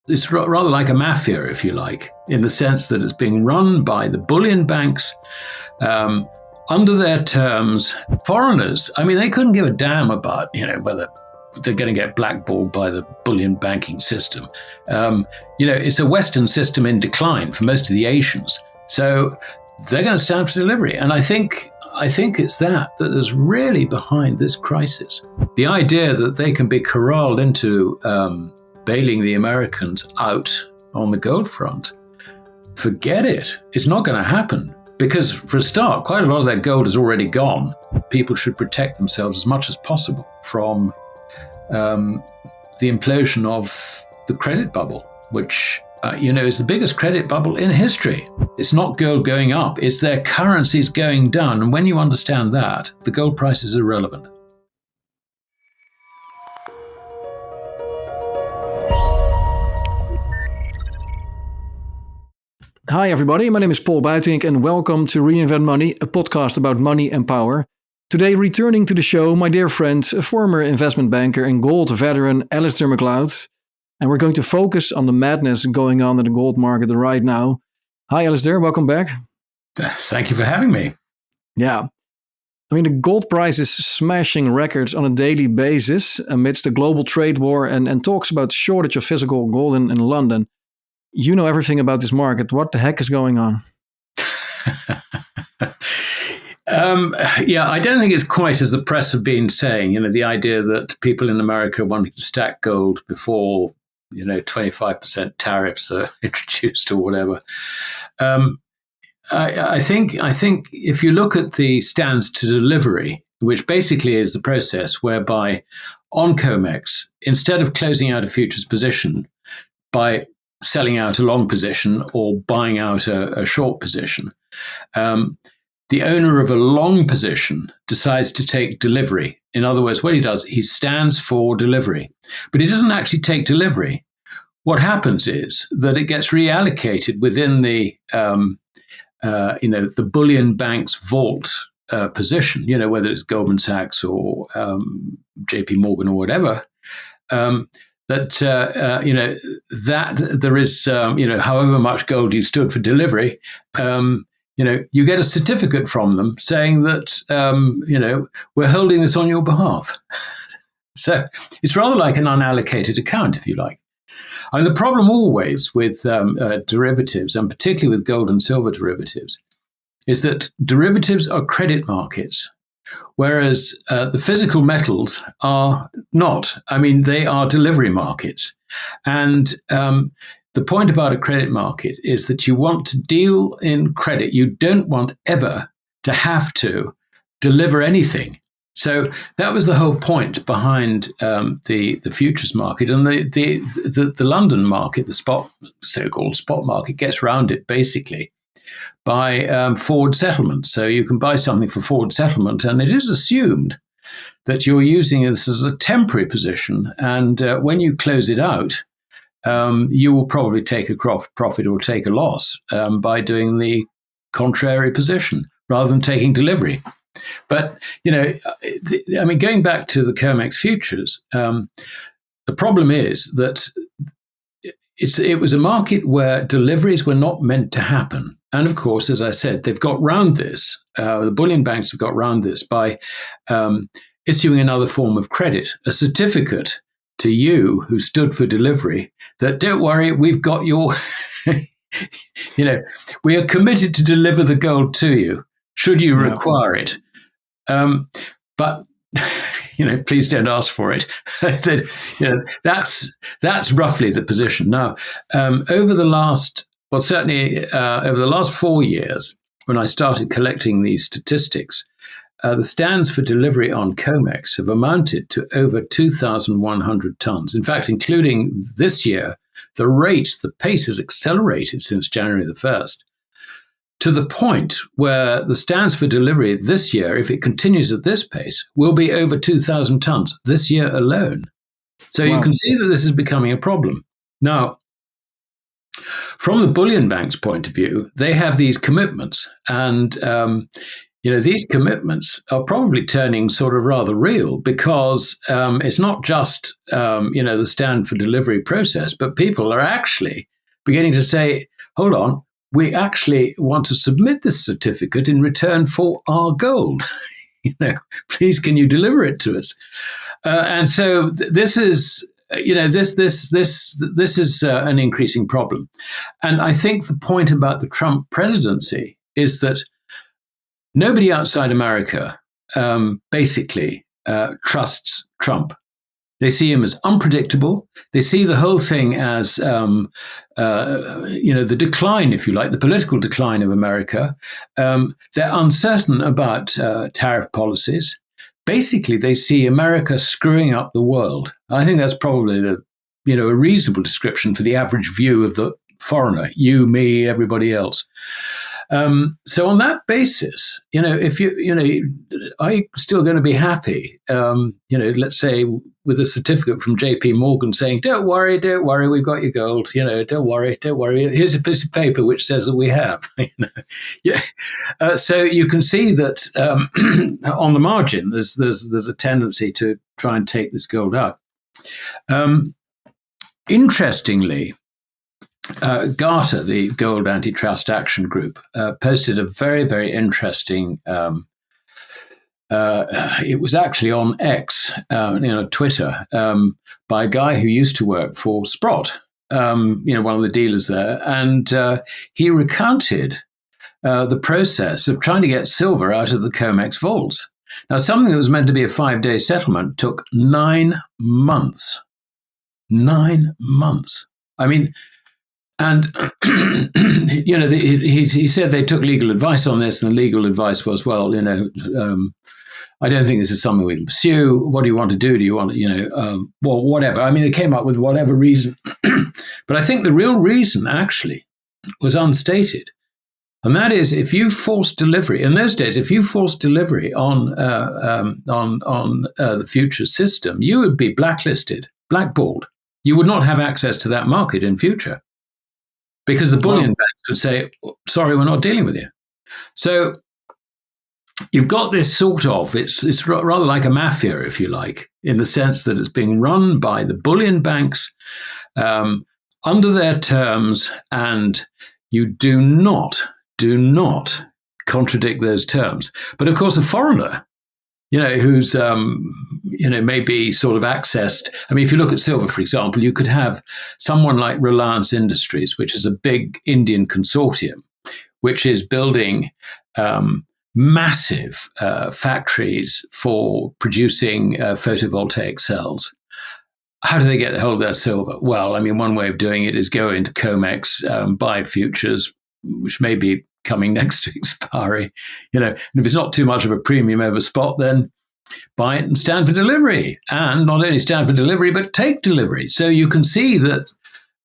It's rather like a mafia, if you like, in the sense that it's being run by the bullion banks under their terms. Foreigners, I mean, they couldn't give a damn about, whether they're going to get blackballed by the bullion banking system. It's a Western system in decline for most of the Asians. So they're going to stand for delivery. And I think it's that is really behind this crisis. The idea that they can be corralled into bailing the Americans out on the gold front, forget it. It's not going to happen. Because for a start, quite a lot of that gold is already gone. People should protect themselves as much as possible from the implosion of the credit bubble, which is the biggest credit bubble in history. It's not gold going up, it's their currencies going down. And when you understand that, the gold price is irrelevant. Hi everybody, my name is Paul Buitink and welcome to Reinvent Money, a podcast about money and power. Today returning to the show, my dear friend, a former investment banker and gold veteran, Alasdair Macleod. And we're going to focus on the madness going on in the gold market right now. Hi Alasdair, welcome back. Thank you for having me. Yeah. I mean, the gold price is smashing records on a daily basis amidst the global trade war and talks about shortage of physical gold in London. You know everything about this market. What the heck is going on? I don't think it's quite as the press have been saying. The idea that people in America are wanting to stack gold before, 25% tariffs are introduced or whatever. I think if you look at the stands to delivery, which basically is the process whereby on COMEX, instead of closing out a futures position by selling out a long position or buying out a short position, the owner of a long position decides to take delivery. In other words, what he does, he stands for delivery, but he doesn't actually take delivery. What happens is that it gets reallocated within the bullion bank's vault position, whether it's Goldman Sachs or JP Morgan or whatever. That there is, however much gold you stood for delivery, you get a certificate from them saying that, we're holding this on your behalf. So it's rather like an unallocated account, if you like. And the problem always with derivatives, and particularly with gold and silver derivatives, is that derivatives are credit markets. Whereas the physical metals are not. I mean, they are delivery markets. And the point about a credit market is that you want to deal in credit. You don't want ever to have to deliver anything. So that was the whole point behind the futures market. And the London market, the so-called spot market, gets around it basically by forward settlement. So you can buy something for forward settlement, and it is assumed that you're using this as a temporary position. And when you close it out, you will probably take a profit or take a loss by doing the contrary position rather than taking delivery. But, going back to the COMEX futures, the problem is that it was a market where deliveries were not meant to happen. And of course, as I said, they've got round this. The bullion banks have got round this by issuing another form of credit, a certificate to you who stood for delivery that, don't worry, we've got your, we are committed to deliver the gold to you, should you require it. But please don't ask for it. That's roughly the position. Now, over the last 4 years, when I started collecting these statistics, the stands for delivery on COMEX have amounted to over 2,100 tons. In fact, including this year, the pace has accelerated since January the 1st. To the point where the stands for delivery this year, if it continues at this pace, will be over 2,000 tons this year alone. So You can see that this is becoming a problem. Now, from the bullion bank's point of view, they have these commitments. And, these commitments are probably turning sort of rather real, because it's not just, the stand for delivery process, but people are actually beginning to say, hold on, we actually want to submit this certificate in return for our gold. Please, can you deliver it to us? And so this is, this is an increasing problem. And I think the point about the Trump presidency is that nobody outside America basically trusts Trump. They see him as unpredictable. They see the whole thing as, the decline, if you like, the political decline of America. They're uncertain about tariff policies. Basically, they see America screwing up the world. I think that's probably a reasonable description for the average view of the foreigner, you, me, everybody else. So on that basis, if I'm still going to be happy, let's say with a certificate from JP Morgan saying, don't worry, we've got your gold, don't worry. Here's a piece of paper which says that we have. So you can see that on the margin, there's a tendency to try and take this gold out. Interestingly, Garter, the Gold Antitrust Action Group, posted a very, very interesting. It was actually on X, Twitter, by a guy who used to work for Sprott, one of the dealers there, and he recounted the process of trying to get silver out of the COMEX vaults. Now, something that was meant to be a 5-day settlement took 9 months. 9 months. I mean. And, he said they took legal advice on this, and the legal advice was, well, I don't think this is something we can pursue. What do you want to do? Do you want to, well, whatever. I mean, they came up with whatever reason. But I think the real reason actually was unstated. And that is, if you forced delivery, in those days, if you forced delivery on the futures system, you would be blacklisted, blackballed. You would not have access to that market in future. Because the bullion banks would say, sorry, we're not dealing with you. So you've got this sort of, it's rather like a mafia, if you like, in the sense that it's being run by the bullion banks under their terms, and you do not contradict those terms. But of course, a foreigner, who's, maybe sort of accessed. I mean, if you look at silver, for example, you could have someone like Reliance Industries, which is a big Indian consortium, which is building massive factories for producing photovoltaic cells. How do they get hold of their silver? Well, I mean, one way of doing it is go into COMEX, buy futures, which may be coming next to expiry, and if it's not too much of a premium over spot, then buy it and stand for delivery, and not only stand for delivery, but take delivery. So you can see that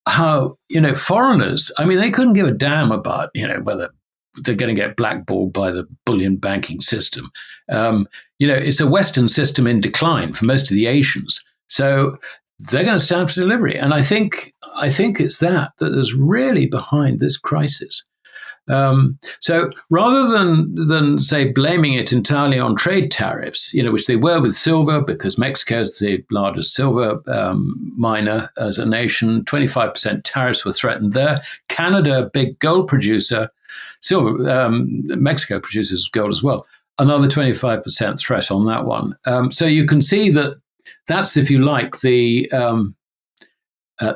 how, foreigners, I mean, they couldn't give a damn about, whether they're going to get blackballed by the bullion banking system. It's a Western system in decline for most of the Asians. So they're going to stand for delivery. And I think it's that is really behind this crisis. So rather than say blaming it entirely on trade tariffs, which they were with silver, because Mexico is the largest silver miner as a nation, 25% tariffs were threatened there. Canada, big gold producer, silver. Mexico produces gold as well. Another 25% threat on that one. So you can see that that's, if you like, the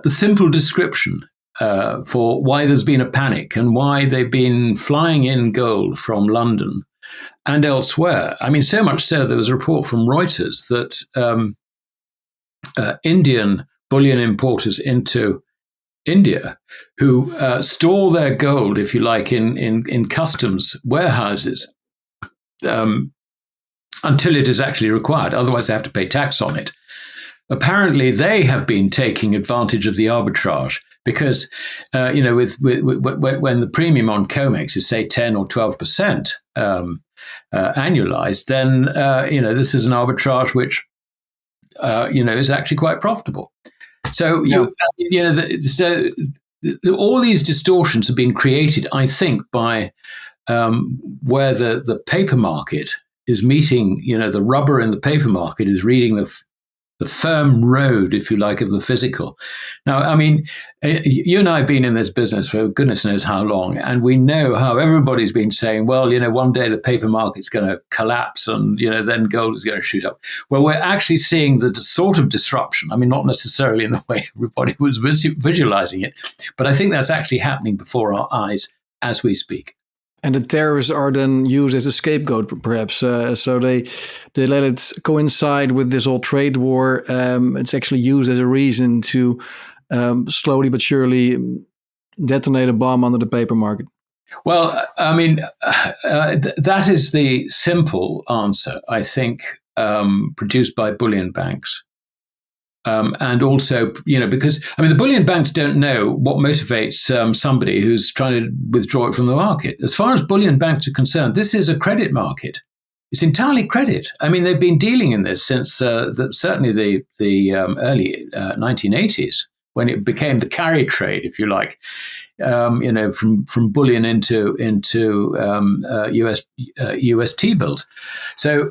simple description for why there's been a panic and why they've been flying in gold from London and elsewhere. I mean, so much so there was a report from Reuters that Indian bullion importers into India who store their gold, if you like, in customs warehouses until it is actually required. Otherwise, they have to pay tax on it. Apparently, they have been taking advantage of the arbitrage. Because, when the premium on COMEX is, say, 10 or 12% annualized, then, this is an arbitrage which, is actually quite profitable. So, all these distortions have been created, I think, by where the paper market is meeting, the rubber in the paper market is reading the firm road, if you like, of the physical. Now, I mean, you and I have been in this business for goodness knows how long, and we know how everybody's been saying, well, one day the paper market's going to collapse and, then gold is going to shoot up. Well, we're actually seeing the sort of disruption. I mean, not necessarily in the way everybody was visualizing it, but I think that's actually happening before our eyes as we speak. And the tariffs are then used as a scapegoat, perhaps. So they let it coincide with this whole trade war. It's actually used as a reason to slowly but surely detonate a bomb under the paper market. Well, I mean, that is the simple answer, I think, produced by bullion banks. And also, because, the bullion banks don't know what motivates somebody who's trying to withdraw it from the market. As far as bullion banks are concerned, this is a credit market. It's entirely credit. I mean, they've been dealing in this since certainly the early 1980s, when it became the carry trade, if you like, from bullion into US T-bills. So,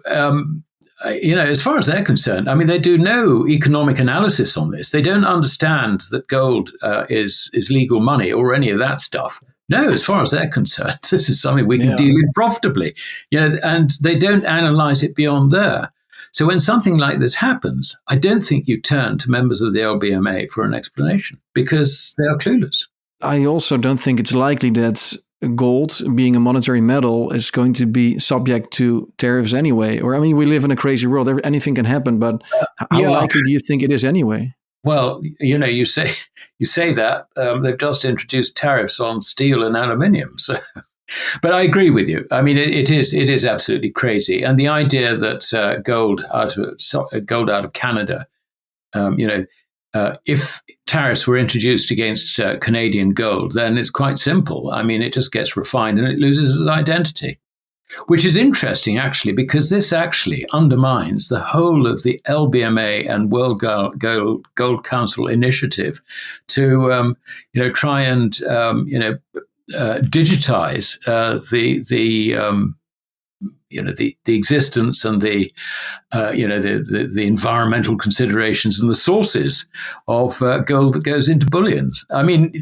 as far as they're concerned, I mean, they do no economic analysis on this. They don't understand that gold is legal money or any of that stuff. No, as far as they're concerned, this is something we can deal in profitably, and they don't analyze it beyond there. So when something like this happens, I don't think you turn to members of the LBMA for an explanation because they are clueless. I also don't think it's likely that gold, being a monetary metal, is going to be subject to tariffs anyway. Or, we live in a crazy world. Anything can happen, but how likely do you think it is anyway? Well, you say that they've just introduced tariffs on steel and aluminium. So, but I agree with you. I mean, it is absolutely crazy. And the idea that gold out of Canada, if tariffs were introduced against Canadian gold, then it's quite simple. I mean, it just gets refined and it loses its identity, which is interesting, actually, because this actually undermines the whole of the LBMA and World Gold Council initiative to, try and, digitize the existence and the environmental considerations and the sources of gold that goes into bullions. I mean,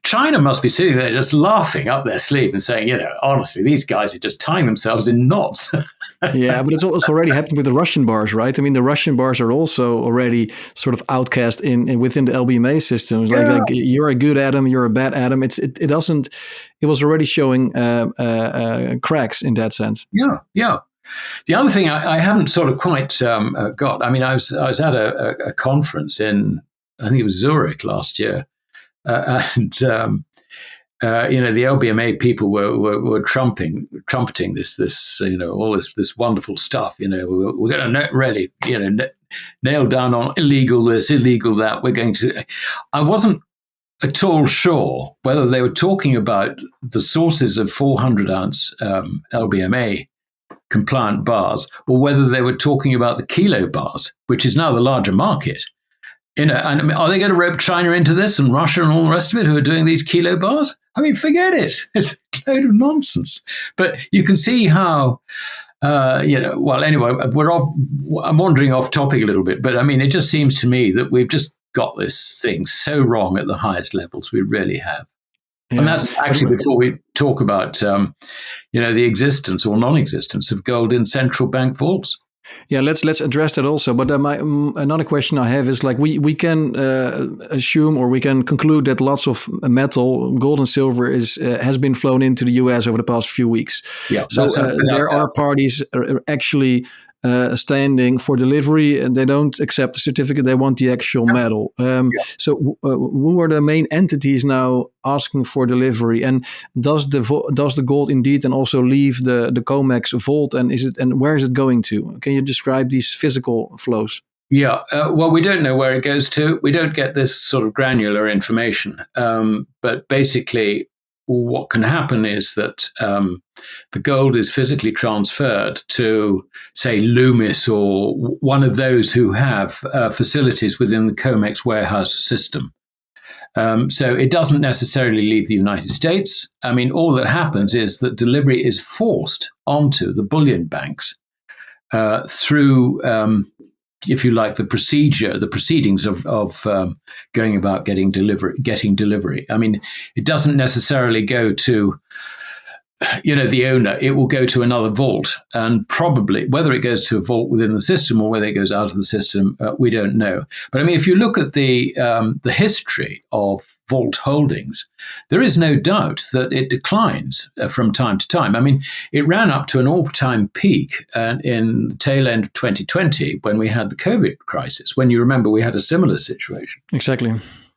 China must be sitting there just laughing up their sleeve and saying, honestly, these guys are just tying themselves in knots. Yeah, but it's also already happened with the Russian bars, right? I mean, the Russian bars are also already sort of outcast within the LBMA system. It's like you're a good atom, you're a bad atom. It was already showing cracks in that sense. Yeah. The other thing I haven't sort of quite got. I mean, I was at a conference in, I think it was Zurich last year, and the LBMA people were trumpeting this all this wonderful stuff. We're going to really nail down on illegal this, illegal that. We're going to. I wasn't at all sure whether they were talking about the sources of 400-ounce LBMA compliant bars or whether they were talking about the kilo bars, which is now the larger market. And are they going to rope China into this and Russia and all the rest of it who are doing these kilo bars? I mean, forget it. It's a load of nonsense. But you can see how, well, anyway, I'm wandering off topic a little bit, but I mean, it just seems to me that we've just got this thing so wrong at the highest levels. We really have. Yeah. And that's actually before we talk about, the existence or non-existence of gold in central bank vaults. Yeah, let's address that also. But another question I have is like we can assume or we can conclude that lots of metal, gold and silver, has been flown into the US over the past few weeks. Yeah, so there are parties actually standing for delivery, and they don't accept the certificate; they want the actual metal. So, who are the main entities now asking for delivery? And does the gold indeed and also leave the COMEX vault? And where is it going to? Can you describe these physical flows? Yeah, well, we don't know where it goes to. We don't get this sort of granular information. But basically, what can happen is that the gold is physically transferred to, say, Loomis or one of those who have facilities within the COMEX warehouse system. So it doesn't necessarily leave the United States. I mean, all that happens is that delivery is forced onto the bullion banks through, if you like, the proceedings of going about getting delivery. I mean, it doesn't necessarily go to the owner. It will go to another vault, and probably whether it goes to a vault within the system or whether it goes out of the system, we don't know. But I mean, if you look at the history of vault holdings, there is no doubt that it declines from time to time. I mean, it ran up to an all-time peak in the tail end of 2020 when we had the COVID crisis. When you remember, we had a similar situation. Exactly.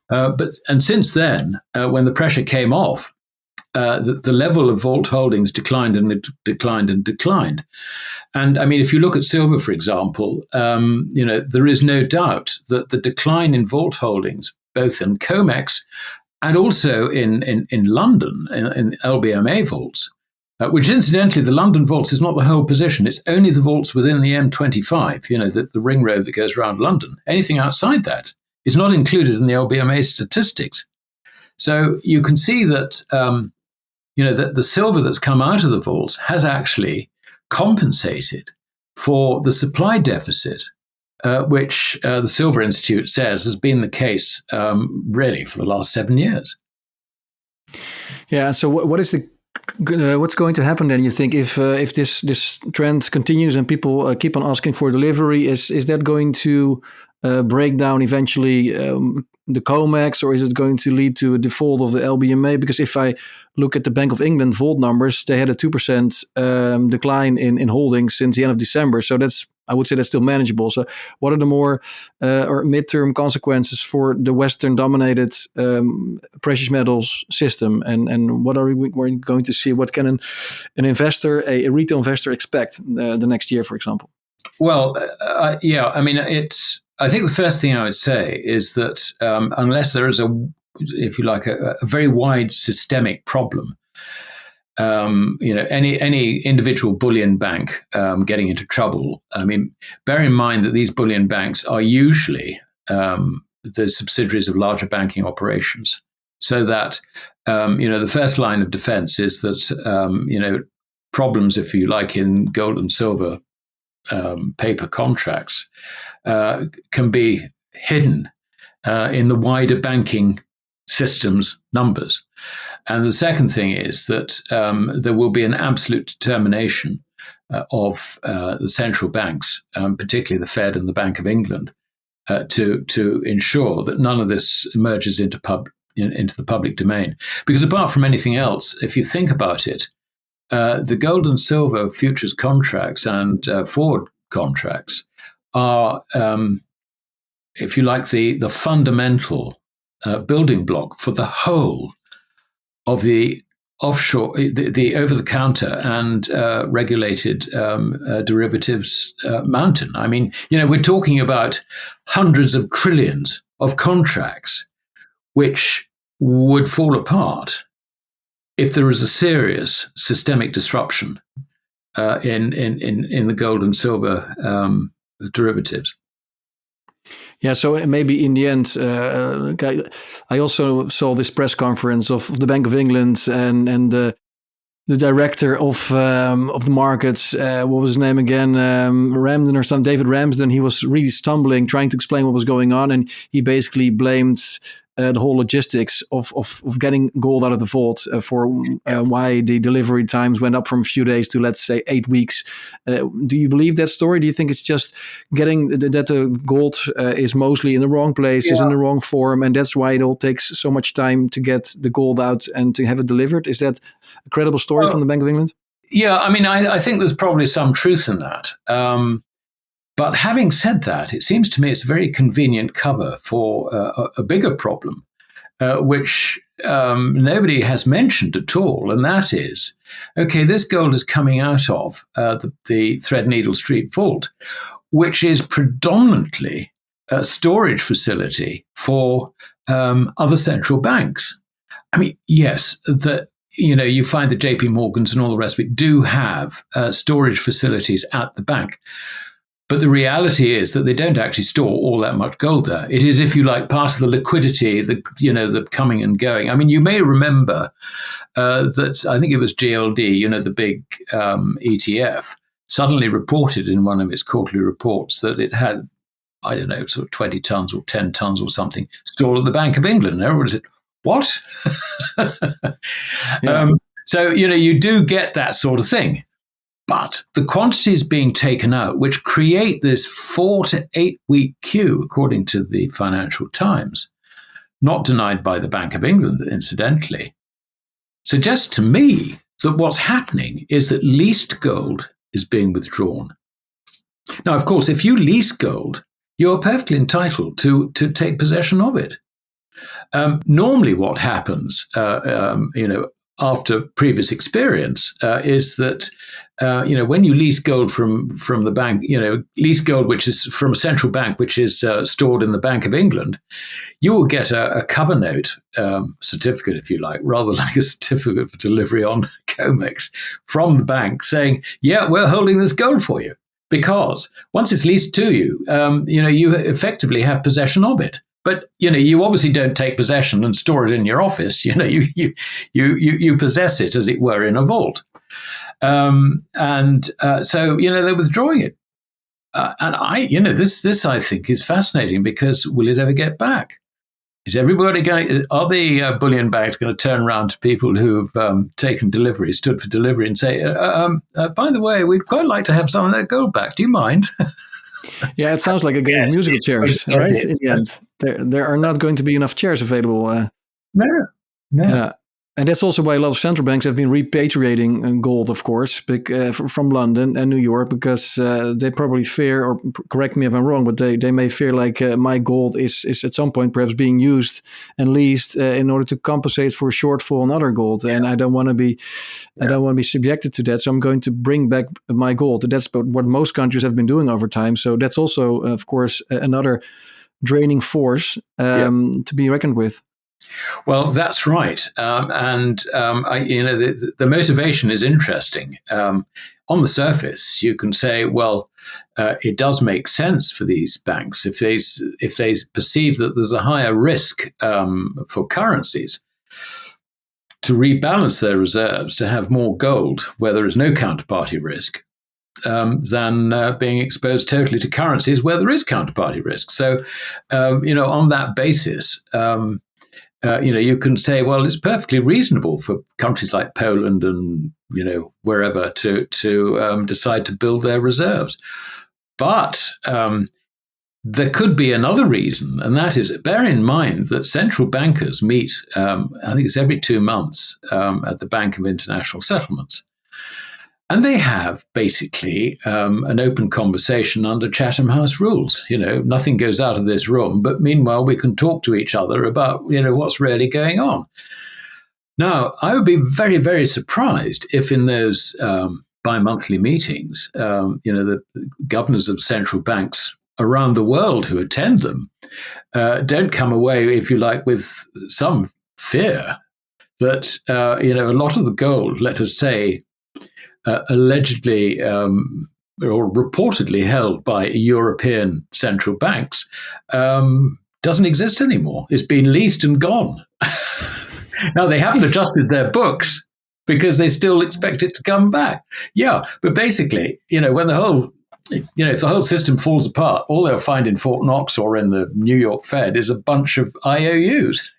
And since then, when the pressure came off, the level of vault holdings declined and declined and declined. And I mean, if you look at silver, for example, there is no doubt that the decline in vault holdings, both in COMEX and also in London, in LBMA vaults, which incidentally, the London vaults is not the whole position. It's only the vaults within the M25, the ring road that goes around London. Anything outside that is not included in the LBMA statistics. So you can see that that the silver that's come out of the vaults has actually compensated for the supply deficit, which the Silver Institute says has been the case really for the last 7 years. Yeah. So what's going to happen then? You think if this trend continues and people keep on asking for delivery, is that going to break down eventually the COMEX, or is it going to lead to a default of the LBMA? Because if I look at the Bank of England vault numbers, they had a 2% decline in holdings since the end of December. So I would say that's still manageable. So what are the more or midterm consequences for the Western-dominated precious metals system? And what are we going to see? What can an investor, a retail investor, expect the next year, for example? Well, I mean, I think the first thing I would say is that unless there is if you like, a very wide systemic problem, any individual bullion bank getting into trouble. I mean, bear in mind that these bullion banks are usually the subsidiaries of larger banking operations, so that the first line of defense is that problems, if you like, in gold and silver paper contracts can be hidden in the wider banking system's numbers. And the second thing is that there will be an absolute determination of the central banks, particularly the Fed and the Bank of England, to ensure that none of this emerges into the public domain. Because apart from anything else, if you think about it, the gold and silver futures contracts and forward contracts are, if you like, the fundamental building block for the whole of the offshore, the over-the-counter and regulated derivatives mountain. I mean, we're talking about hundreds of trillions of contracts which would fall apart if there is a serious systemic disruption in the gold and silver derivatives. Yeah, so maybe in the end, I also saw this press conference of the Bank of England and the director of the markets. What was his name again? Ramsden or something? David Ramsden. He was really stumbling, trying to explain what was going on, and he basically blamed the whole logistics of getting gold out of the vault for why the delivery times went up from a few days to, let's say, 8 weeks. Do you believe that story? Do you think it's just getting that the gold is mostly in the wrong place, is in the wrong form, and that's why it all takes so much time to get the gold out and to have it delivered? Is that a credible story from the Bank of England? Yeah, I mean, I think there's probably some truth in that. But having said that, it seems to me it's a very convenient cover for a bigger problem, which nobody has mentioned at all. And that is, okay, this gold is coming out of the Threadneedle Street vault, which is predominantly a storage facility for other central banks. I mean, yes, you find that JP Morgans and all the rest of it do have storage facilities at the bank. But the reality is that they don't actually store all that much gold there. It is, if you like, part of the liquidity, the coming and going. I mean, you may remember that I think it was GLD, the big ETF, suddenly reported in one of its quarterly reports that it had, I don't know, sort of 20 tons or 10 tons or something stored at the Bank of England. And everyone said, what? Yeah. So, you do get that sort of thing. But the quantities being taken out, which create this 4 to 8 week queue, according to the Financial Times, not denied by the Bank of England, incidentally, suggests to me that what's happening is that leased gold is being withdrawn. Now, of course, if you lease gold, you're perfectly entitled to take possession of it. Normally, what happens, after previous experience, is that when you lease gold from the bank, lease gold which is from a central bank, which is stored in the Bank of England, you will get a cover note certificate, if you like, rather like a certificate for delivery on COMEX from the bank saying, yeah, we're holding this gold for you. Because once it's leased to you, you effectively have possession of it. But you obviously don't take possession and store it in your office. You possess it, as it were, in a vault. So they're withdrawing it. And this I think is fascinating, because will it ever get back? Is everybody are the bullion banks going to turn around to people who've stood for delivery and say, by the way, we'd quite like to have some of that gold back. Do you mind? Yeah, it sounds like a game of musical chairs, right? In the end, there are not going to be enough chairs available. No. Yeah. And that's also why a lot of central banks have been repatriating gold, of course, from London and New York, because they probably fear, or correct me if I'm wrong, but they may fear like my gold is at some point perhaps being used and leased in order to compensate for a shortfall in other gold, and I don't want to be subjected to that, so I'm going to bring back my gold. That's what most countries have been doing over time. So that's also, of course, another draining force to be reckoned with. Well, that's right, the motivation is interesting. On the surface, you can say, well, it does make sense for these banks if they perceive that there's a higher risk for currencies to rebalance their reserves to have more gold where there is no counterparty risk. Than being exposed totally to currencies where there is counterparty risk. So, on that basis. You can say, well, it's perfectly reasonable for countries like Poland and wherever to decide to build their reserves. But there could be another reason, and that is, bear in mind that central bankers meet, I think it's every 2 months, at the Bank of International Settlements. And they have basically an open conversation under Chatham House rules. Nothing goes out of this room, but meanwhile we can talk to each other about what's really going on. Now, I would be very, very surprised if in those bi-monthly meetings, the governors of central banks around the world who attend them don't come away, if you like, with some fear that a lot of the gold, let us say, allegedly or reportedly held by European central banks doesn't exist anymore. It's been leased and gone. Now, they haven't adjusted their books because they still expect it to come back. Yeah, but basically, when if the whole system falls apart, all they'll find in Fort Knox or in the New York Fed is a bunch of IOUs.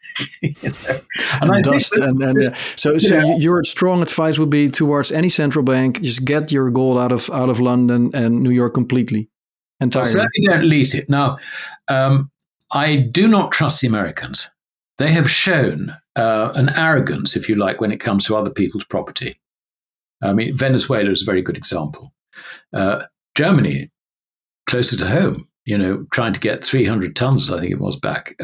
And dust. So your strong advice would be towards any central bank: just get your gold out of London and New York completely, entirely. Well, certainly don't lease it. Now, I do not trust the Americans. They have shown an arrogance, if you like, when it comes to other people's property. I mean, Venezuela is a very good example. Germany, closer to home, trying to get 300 tons, I think it was, back.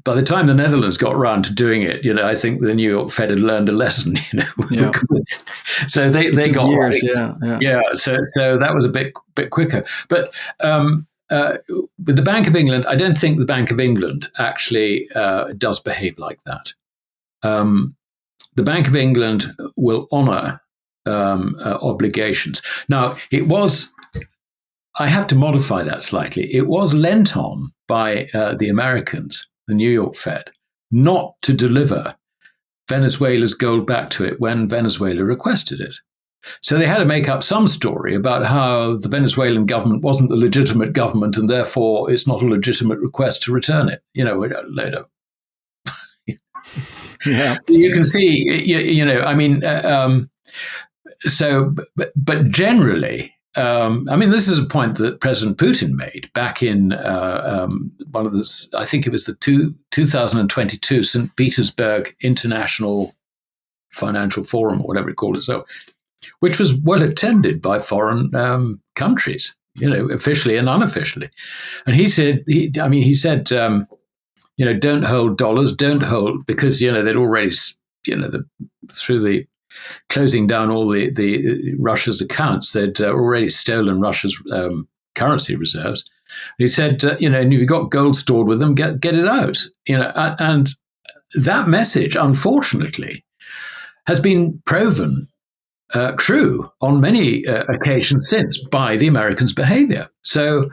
By the time the Netherlands got around to doing it, I think the New York Fed had learned a lesson. Yeah. So they got years, right. Yeah. So that was a bit quicker. But with the Bank of England, I don't think the Bank of England actually does behave like that. The Bank of England will honour obligations. Now, it was I have to modify that slightly. It was lent on by the Americans, the New York Fed, not to deliver Venezuela's gold back to it when Venezuela requested it. So they had to make up some story about how the Venezuelan government wasn't the legitimate government and therefore it's not a legitimate request to return it. Later. Yeah. You can see, but generally, this is a point that President Putin made back in one of the, I think it was the 2022 St. Petersburg International Financial Forum, or whatever it called itself, which was well attended by foreign countries, officially and unofficially. And he said, don't hold dollars, don't hold, because, they'd already, through the closing down all the Russia's accounts, they'd already stolen Russia's currency reserves. He said, and you've got gold stored with them, get it out. And that message, unfortunately, has been proven true on many occasions since by the Americans' behavior. So,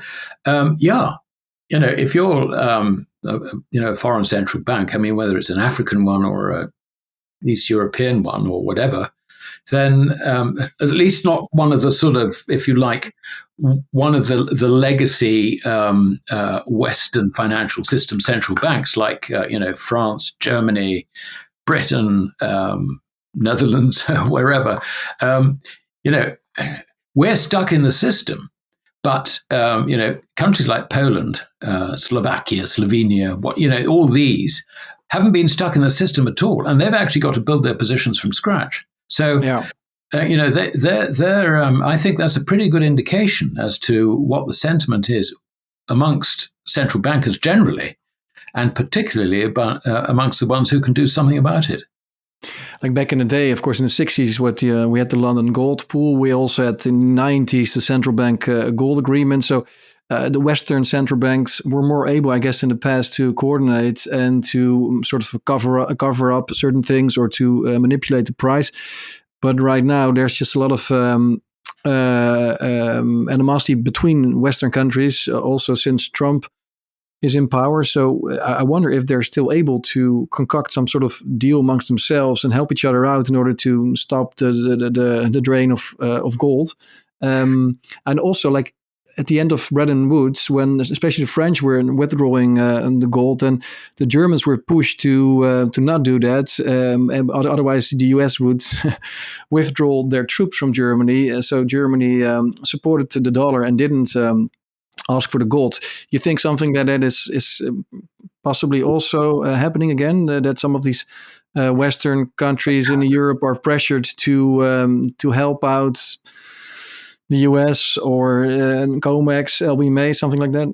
if you're a foreign central bank, whether it's an African one or a East European one or whatever, then at least not one of the sort of, if you like, one of the legacy Western financial system central banks like, France, Germany, Britain, Netherlands, wherever. We're stuck in the system. But, countries like Poland, Slovakia, Slovenia, all these haven't been stuck in the system at all. And they've actually got to build their positions from scratch. So, I think that's a pretty good indication as to what the sentiment is amongst central bankers generally, and particularly amongst the ones who can do something about it. Like back in the day, of course, in the 60s, we had the London gold pool. We also had in the 90s the central bank gold agreement. So the Western central banks were more able, I guess, in the past to coordinate and to sort of cover up certain things or to manipulate the price. But right now, there's just a lot of animosity between Western countries, also since Trump is in power. So I wonder if they're still able to concoct some sort of deal amongst themselves and help each other out in order to stop the drain of gold. And also, like at the end of Bretton Woods, when especially the French were withdrawing the gold, and the Germans were pushed to not do that. And otherwise, the US would withdraw their troops from Germany. So Germany supported the dollar and didn't ask for the gold. You think something that is possibly also happening again? That some of these Western countries in Europe are pressured to help out the US or COMEX, LB May, something like that?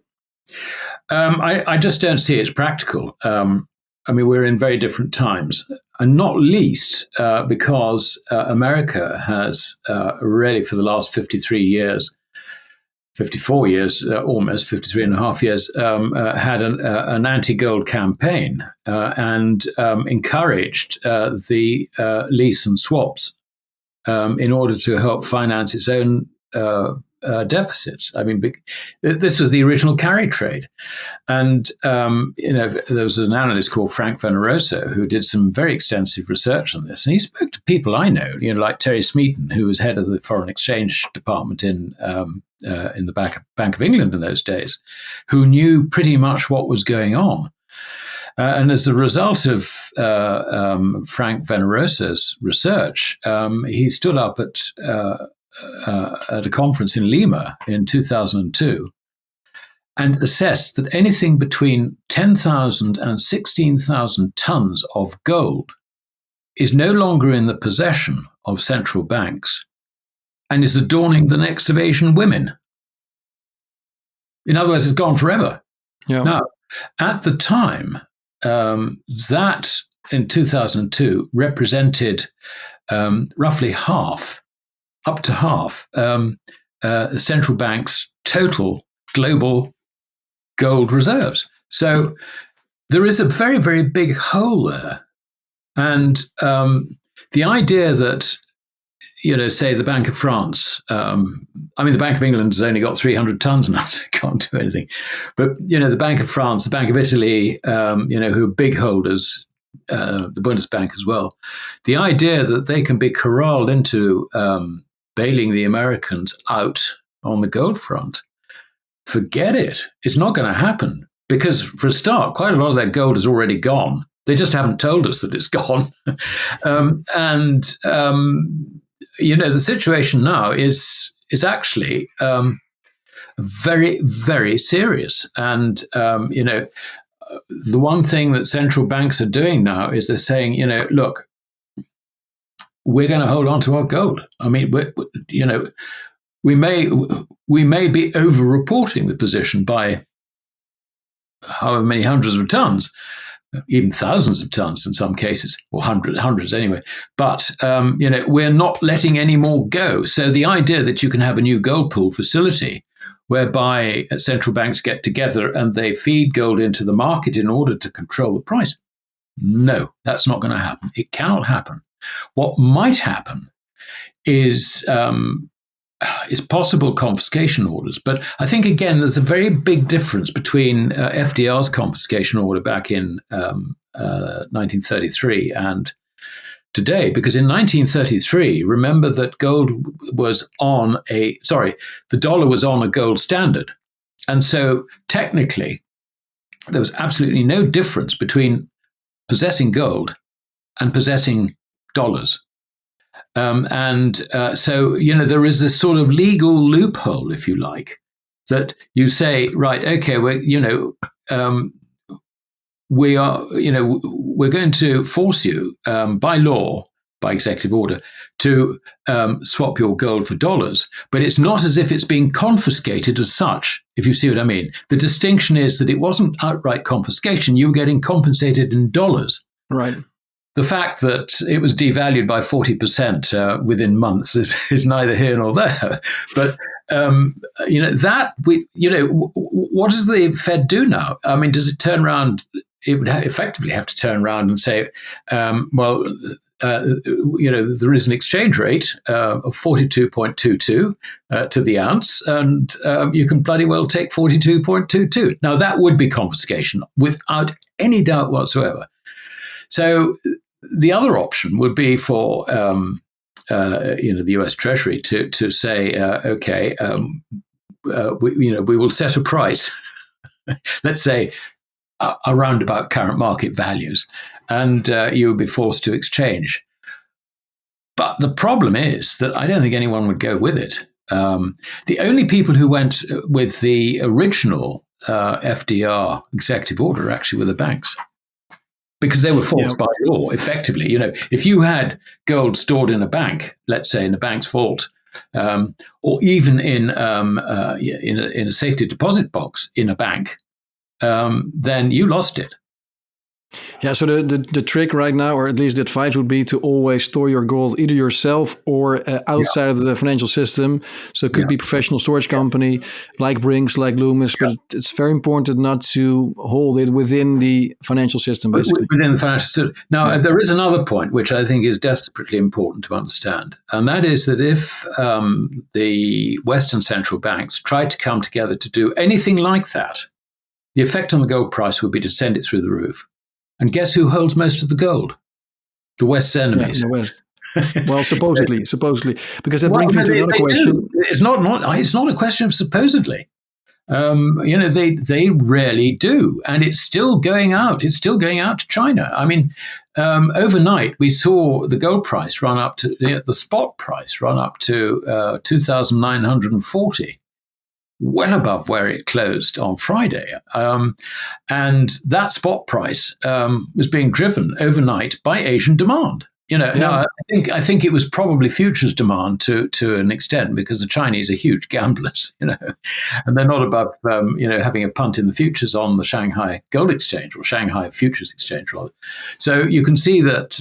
I just don't see it's practical. We're in very different times, and not least because America has really for the last 54 years, almost 53 and a half years, had an anti-gold campaign and encouraged the lease and swaps in order to help finance its own deficits. This was the original carry trade. And, there was an analyst called Frank Veneroso who did some very extensive research on this. And he spoke to people I know, like Terry Smeaton, who was head of the foreign exchange department in the Bank of England in those days, who knew pretty much what was going on. And as a result of Frank Veneroso's research, he stood up at a conference in Lima in 2002 and assessed that anything between 10,000 and 16,000 tons of gold is no longer in the possession of central banks and is adorning the necks of Asian women. In other words, it's gone forever. Yeah. Now, at the time, that in 2002 represented roughly up to half, the central bank's total global gold reserves. So there is a very, very big hole there. And the idea that, say the Bank of France. The Bank of England has only got 300 tons now, so it can't do anything. But the Bank of France, the Bank of Italy, who are big holders, the Bundesbank as well. The idea that they can be corralled into bailing the Americans out on the gold front, forget it. It's not going to happen because, for a start, quite a lot of that gold is already gone. They just haven't told us that it's gone. The situation now is actually very, very serious. And, the one thing that central banks are doing now is they're saying, look, we're going to hold on to our gold. I mean, we may be over-reporting the position by however many hundreds of tons, even thousands of tons in some cases, or hundreds anyway. But, we're not letting any more go. So the idea that you can have a new gold pool facility whereby central banks get together and they feed gold into the market in order to control the price, no, that's not going to happen. It cannot happen. What might happen is possible confiscation orders. But I think, again, there's a very big difference between FDR's confiscation order back in 1933 and today, because in 1933, remember that the dollar was on a gold standard. And so technically, there was absolutely no difference between possessing gold and possessing dollars. So there is this sort of legal loophole, if you like, that you say, right, okay, we're going to force you by law, by executive order, to swap your gold for dollars. But it's not as if it's being confiscated as such, if you see what I mean. The distinction is that it wasn't outright confiscation. You were getting compensated in dollars. Right. The fact that it was devalued by 40% within months is neither here nor there. But what does the Fed do now? I mean, does it turn around? It would effectively have to turn around and say, there is an exchange rate of 42.22 to the ounce, and you can bloody well take 42.22. Now, that would be confiscation without any doubt whatsoever. So the other option would be for the U.S. Treasury to say, we will set a price, let's say, around about current market values, and you would be forced to exchange. But the problem is that I don't think anyone would go with it. The only people who went with the original FDR executive order actually were the banks, because they were forced by law, effectively. If you had gold stored in a bank, let's say in a bank's vault, or even in a safety deposit box in a bank, then you lost it. Yeah, so the trick right now, or at least the advice would be to always store your gold either yourself or outside of the financial system. So it could be a professional storage company like Brinks, like Loomis, but it's very important not to hold it within the financial system, basically. Within the financial system. Now, there is another point which I think is desperately important to understand, and that is that if the Western central banks tried to come together to do anything like that, the effect on the gold price would be to send it through the roof. And guess who holds most of the gold? The West's enemies. Yeah, the West. Well, supposedly, because that brings me to another question. It's not a question of supposedly. They really do, and it's still going out. It's still going out to China. I mean, overnight we saw the gold price run up to the spot price run up to 2,940. Well above where it closed on Friday. And that spot price was being driven overnight by Asian demand. Now I think it was probably futures demand to an extent, because the Chinese are huge gamblers, and they're not above having a punt in the futures on the Shanghai Gold Exchange, or Shanghai Futures Exchange rather. So you can see that.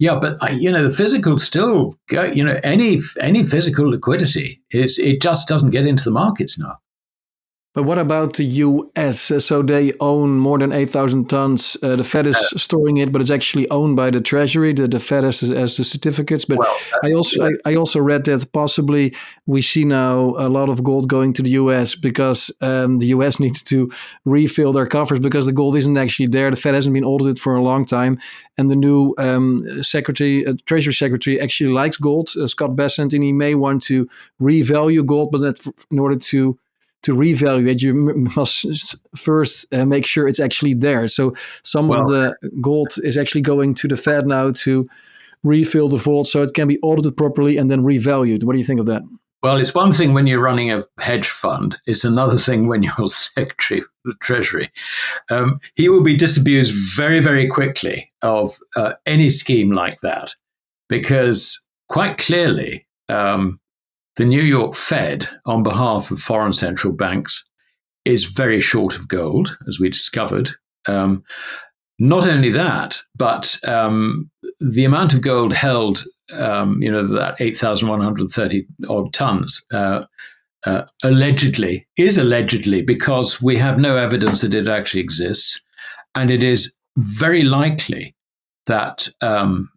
But the physical still, any physical liquidity it just doesn't get into the markets now. But what about the US? So they own more than 8,000 tons. The Fed is storing it, but it's actually owned by the Treasury. The Fed has the certificates. But I also read that possibly we see now a lot of gold going to the US because the US needs to refill their coffers because the gold isn't actually there. The Fed hasn't been audited for a long time. And the new Treasury Secretary actually likes gold, Scott Bessent, and he may want to revalue gold, but that in order to revalue it, you must first make sure it's actually there. So some of the gold is actually going to the Fed now to refill the vault so it can be audited properly and then revalued. What do you think of that? Well, it's one thing when you're running a hedge fund. It's another thing when you're Secretary of the Treasury. He will be disabused very, very quickly of any scheme like that because quite clearly the New York Fed, on behalf of foreign central banks, is very short of gold, as we discovered. Not only that, but the amount of gold held, that 8,130 odd tons, allegedly, because we have no evidence that it actually exists. And it is very likely that the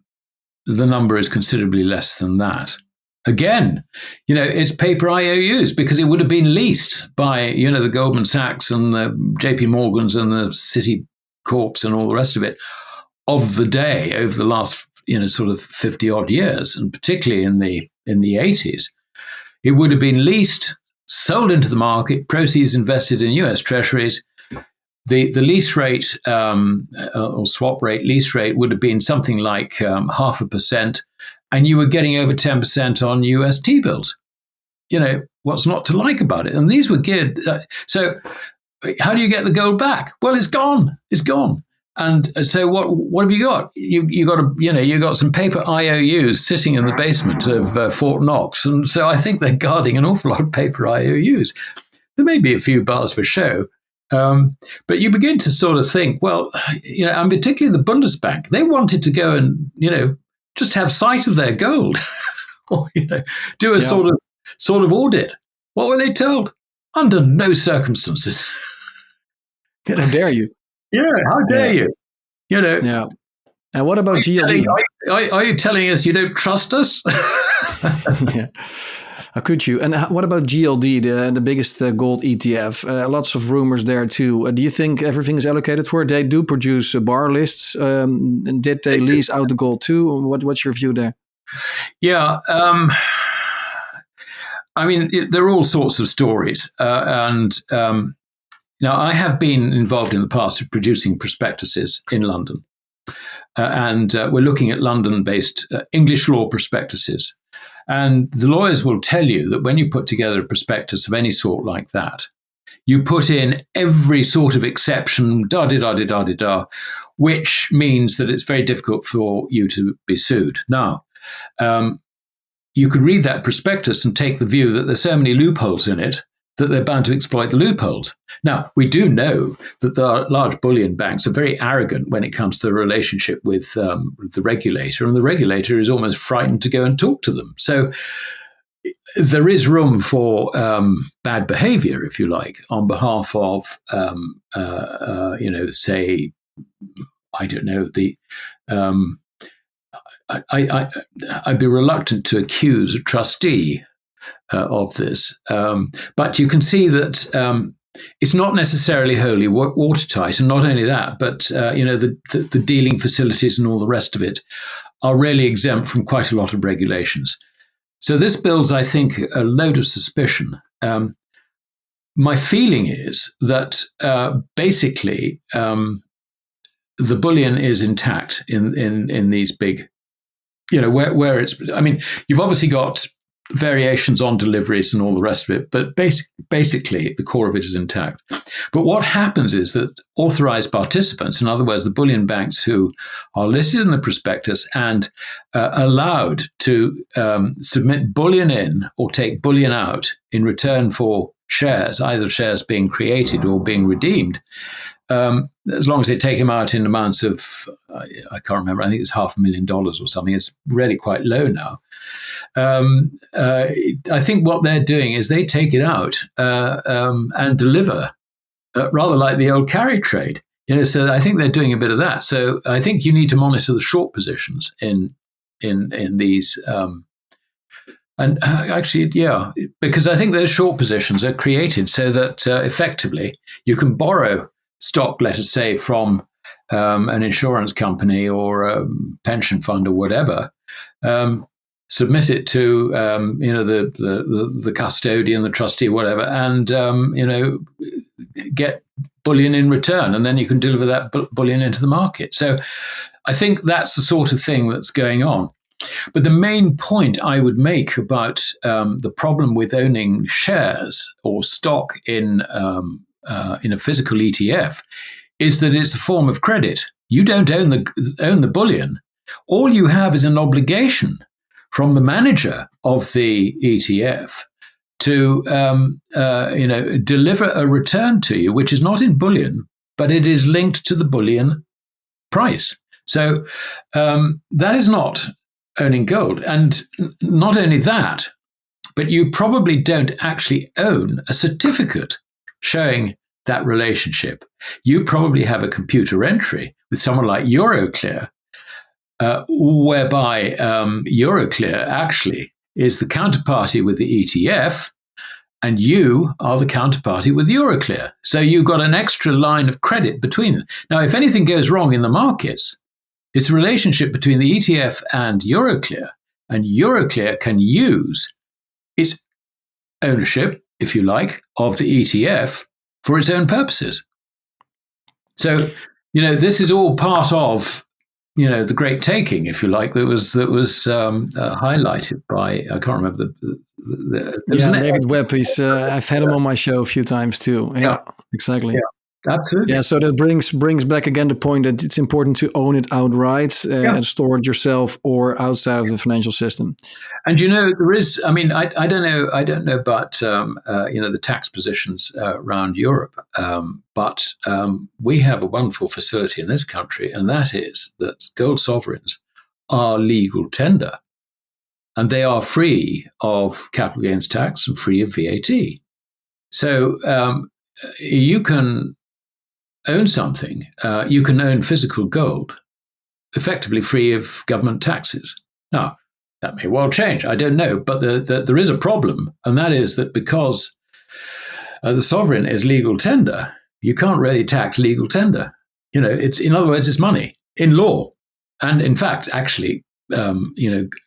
number is considerably less than that. Again, it's paper IOUs because it would have been leased by, the Goldman Sachs and the JP Morgans and the Citi Corps and all the rest of it of the day over the last, sort of 50 odd years. And particularly in the 80s, it would have been leased, sold into the market, proceeds invested in US treasuries. The lease rate or swap rate, lease rate would have been something like 0.5%. And you were getting over 10% on US T-bills. What's not to like about it? And these were geared. So how do you get the gold back? Well, it's gone. It's gone. And so what have you got? You got some paper IOUs sitting in the basement of Fort Knox. And so I think they're guarding an awful lot of paper IOUs. There may be a few bars for show. But you begin to sort of think, well, and particularly the Bundesbank, they wanted to go and, just have sight of their gold or, do a sort of audit. What were they told? Under no circumstances. How dare you? Yeah, how dare you? Yeah. And what about GLD? Are you telling us you don't trust us? Yeah. How could you? And what about GLD, the biggest gold ETF? Lots of rumors there too. Do you think everything is allocated for it? They do produce bar lists. And did they lease out the gold too? What's your view there? Yeah. There are all sorts of stories. Now, I have been involved in the past with producing prospectuses in London. And we're looking at London-based English law prospectuses. And the lawyers will tell you that when you put together a prospectus of any sort like that, you put in every sort of exception, which means that it's very difficult for you to be sued. Now, you could read that prospectus and take the view that there's so many loopholes in it that they're bound to exploit the loopholes. Now, we do know that the large bullion banks are very arrogant when it comes to the relationship with the regulator, and the regulator is almost frightened to go and talk to them. So there is room for bad behavior, if you like, on behalf of, say, I don't know, I'd be reluctant to accuse a trustee of this. But you can see that it's not necessarily wholly watertight. And not only that, but the dealing facilities and all the rest of it are really exempt from quite a lot of regulations. So this builds, I think, a load of suspicion. My feeling is that basically the bullion is intact in these big, where it's, you've obviously got variations on deliveries and all the rest of it, but basically the core of it is intact. But what happens is that authorized participants, in other words, the bullion banks who are listed in the prospectus and allowed to submit bullion in or take bullion out in return for shares, either shares being created or being redeemed, as long as they take them out in amounts of, I can't remember, I think it's $500,000 or something. It's really quite low now. I think what they're doing is they take it out and deliver, rather like the old carry trade. So I think they're doing a bit of that. So I think you need to monitor the short positions in these. Because I think those short positions are created so that effectively you can borrow stock, let us say, from an insurance company or a pension fund or whatever, submit it to the custodian, the trustee, whatever, and get bullion in return, and then you can deliver that bullion into the market. So I think that's the sort of thing that's going on. But the main point I would make about the problem with owning shares or stock in a physical ETF is that it's a form of credit. You don't own the bullion. All you have is an obligation from the manager of the ETF to deliver a return to you, which is not in bullion, but it is linked to the bullion price. So that is not owning gold. And not only that, but you probably don't actually own a certificate showing that relationship. You probably have a computer entry with someone like Euroclear, whereby Euroclear actually is the counterparty with the ETF, and you are the counterparty with Euroclear. So you've got an extra line of credit between them. Now, if anything goes wrong in the markets, it's a relationship between the ETF and Euroclear can use its ownership, if you like, of the ETF for its own purposes. So, this is all part of, the great taking, if you like, that was highlighted by, I can't remember David Webb. I've had him on my show a few times too. Yeah. Exactly. Yeah. Absolutely. Yeah, so that brings back again the point that it's important to own it outright and store it yourself or outside of the financial system. And there is. I mean, I don't know about the tax positions around Europe, but we have a wonderful facility in this country, and that is that gold sovereigns are legal tender, and they are free of capital gains tax and free of VAT. So you can own something, you can own physical gold, effectively free of government taxes. Now, that may well change. I don't know, but there is a problem, and that is that because the sovereign is legal tender, you can't really tax legal tender. It's, in other words, it's money in law, and in fact, actually,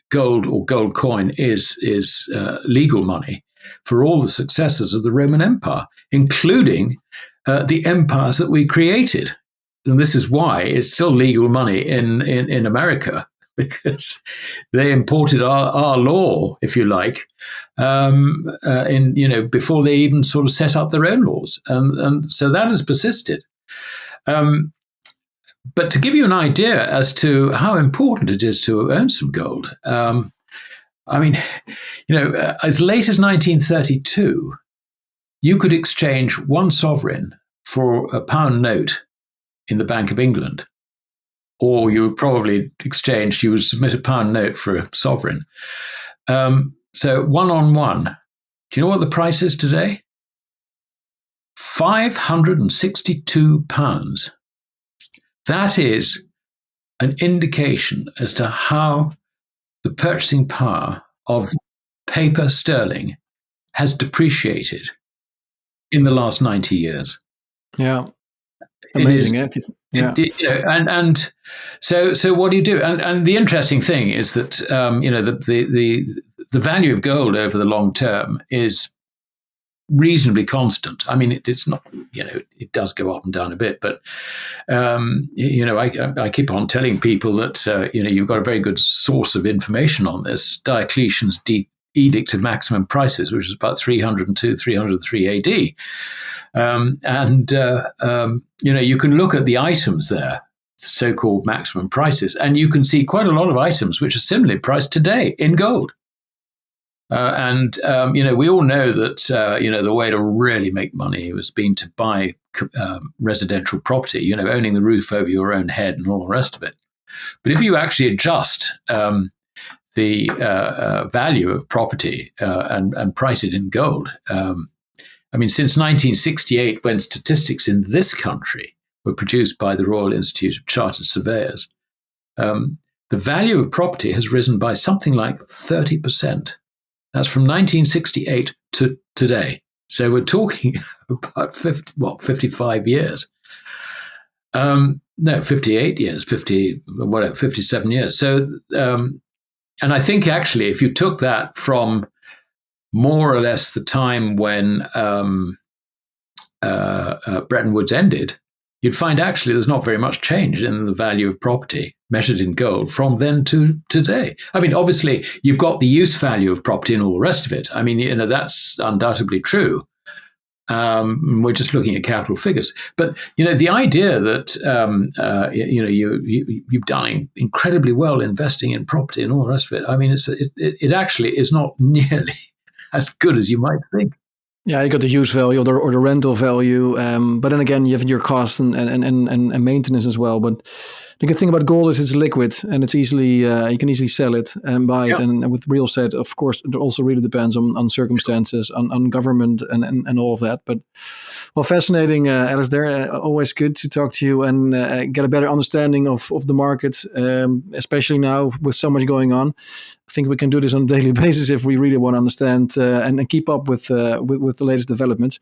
gold or gold coin is legal money for all the successors of the Roman Empire, including the empires that we created. And this is why it's still legal money in America, because they imported our law, if you like, before they even sort of set up their own laws. And so that has persisted. But to give you an idea as to how important it is to own some gold, as late as 1932, you could exchange one sovereign for a pound note in the Bank of England, or you would probably you would submit a pound note for a sovereign. So 1-on-1. Do you know what the price is today? £562. That is an indication as to how the purchasing power of paper sterling has depreciated in the last 90 years. Yeah. Amazing. And so what do you do? And the interesting thing is that, the value of gold over the long term is reasonably constant. I mean, it's not, it does go up and down a bit, but, I keep on telling people that, you've got a very good source of information on this. Diocletian's Edict of Maximum Prices, which is about 302, 303 AD. You can look at the items there, so-called maximum prices, and you can see quite a lot of items which are similarly priced today in gold. We all know that, the way to really make money has been to buy residential property, owning the roof over your own head and all the rest of it. But if you actually adjust the value of property and price it in gold. Since 1968, when statistics in this country were produced by the Royal Institute of Chartered Surveyors, the value of property has risen by something like 30%. That's from 1968 to today. So we're talking about 55 years. 58 years, 57 years. So, and I think actually, if you took that from more or less the time when Bretton Woods ended, you'd find actually there's not very much change in the value of property measured in gold from then to today. Obviously, you've got the use value of property and all the rest of it. That's undoubtedly true. We're just looking at capital figures. But, the idea that, you've done incredibly well investing in property and all the rest of it, it actually is not nearly as good as you might think. Yeah, you got the use value or the rental value, but then again, you have your cost and maintenance as well. But the good thing about gold is it's liquid and it's easily you can easily sell it and buy it. And with real estate, of course, it also really depends on circumstances, on government and all of that. But fascinating, Alasdair. Always good to talk to you and get a better understanding of the market, especially now with so much going on. I think we can do this on a daily basis if we really want to understand and keep up with the latest developments.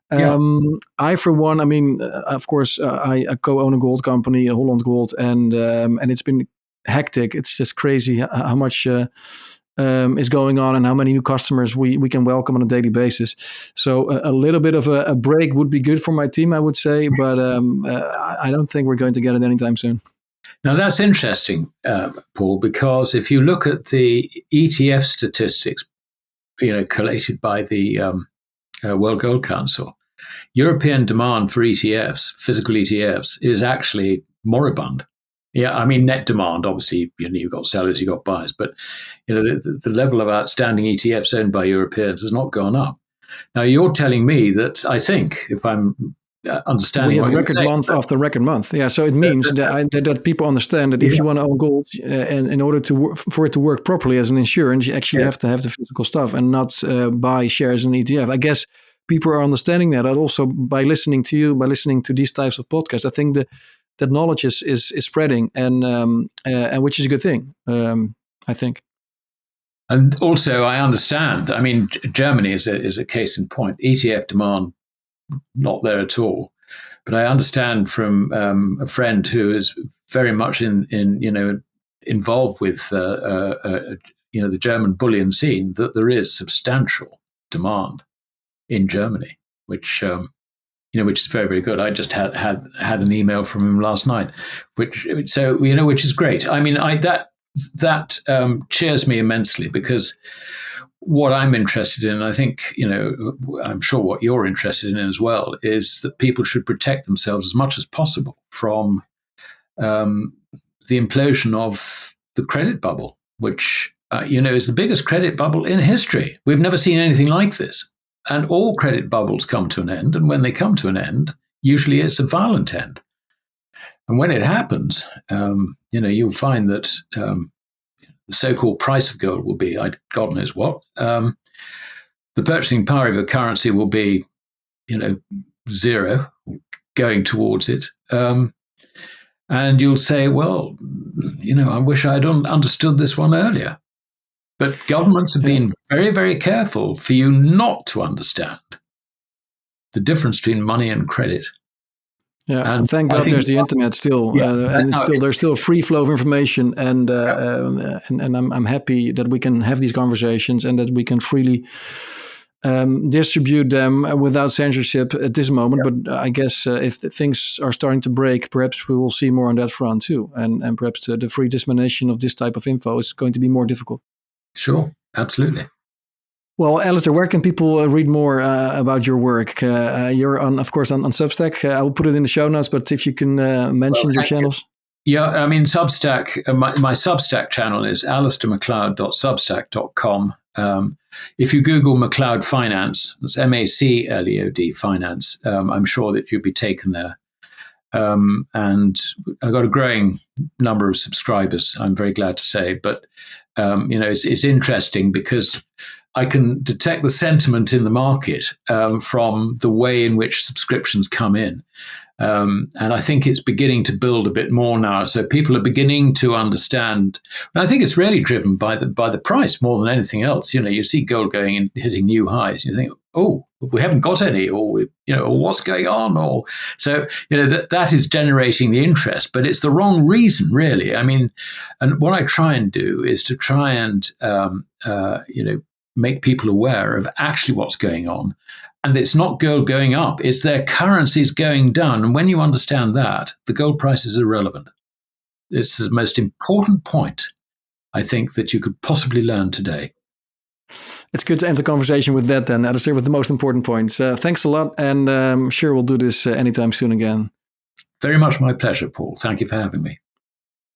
I, for one, of course, I co-own a gold company, Holland Gold, and it's been hectic. It's just crazy how much is going on and how many new customers we can welcome on a daily basis. So a little bit of a break would be good for my team, I would say, but I don't think we're going to get it anytime soon. Now, that's interesting, Paul, because if you look at the ETF statistics, collated by the World Gold Council, European demand for ETFs, physical ETFs, is actually moribund. Net demand, obviously, you've got sellers, you've got buyers, but, the level of outstanding ETFs owned by Europeans has not gone up. Now, you're telling me that, I think, if I'm understanding, we have record month after record month. Yeah, so it means that people understand that if you want to own gold, and in order for it to work properly as an insurance, you actually have to have the physical stuff and not buy shares in ETF. I guess people are understanding that. And also by listening to you, by listening to these types of podcasts, I think that knowledge is spreading, and which is a good thing. I think. And also, I understand. Germany is a case in point. ETF demand not there at all. But I understand from a friend who is very much involved with the German bullion scene that there is substantial demand in Germany, which is very, very good. I just had an email from him last night, which is great. That cheers me immensely, because what I'm interested in, I think, I'm sure what you're interested in as well, is that people should protect themselves as much as possible from the implosion of the credit bubble, which, is the biggest credit bubble in history. We've never seen anything like this. And all credit bubbles come to an end. And when they come to an end, usually it's a violent end. And when it happens, you'll find that the so-called price of gold will be, God knows what. The purchasing power of a currency will be, zero, going towards it. And you'll say, well, I wish I'd understood this one earlier. But governments have been very, very careful for you not to understand the difference between money and credit. Yeah, and thank God there's the internet still, and there's still a free flow of information, and I'm happy that we can have these conversations and that we can freely distribute them without censorship at this moment. But I guess if things are starting to break, perhaps we will see more on that front too, and perhaps the free dissemination of this type of info is going to be more difficult. Sure, absolutely. Well, Alasdair, where can people read more about your work? You're of course, on Substack. I will put it in the show notes, but if you can mention your channels. Yeah, Substack, my Substack channel is alasdairmacleod.substack.com. If you Google Macleod Finance, that's Macleod Finance, I'm sure that you'll be taken there. And I got a growing number of subscribers, I'm very glad to say. But, it's interesting because I can detect the sentiment in the market from the way in which subscriptions come in. And I think it's beginning to build a bit more now. So people are beginning to understand. And I think it's really driven by the price more than anything else. You see gold going and hitting new highs. You think, oh, we haven't got any, or what's going on, or so that is generating the interest. But it's the wrong reason, really. I mean, and what I try and do is to try and make people aware of actually what's going on. And it's not gold going up, it's their currencies going down. And when you understand that, the gold price is irrelevant. It's the most important point, I think, that you could possibly learn today. It's good to end the conversation with that then, Alasdair, with the most important points. Thanks a lot, and I'm sure we'll do this anytime soon again. Very much my pleasure, Paul. Thank you for having me.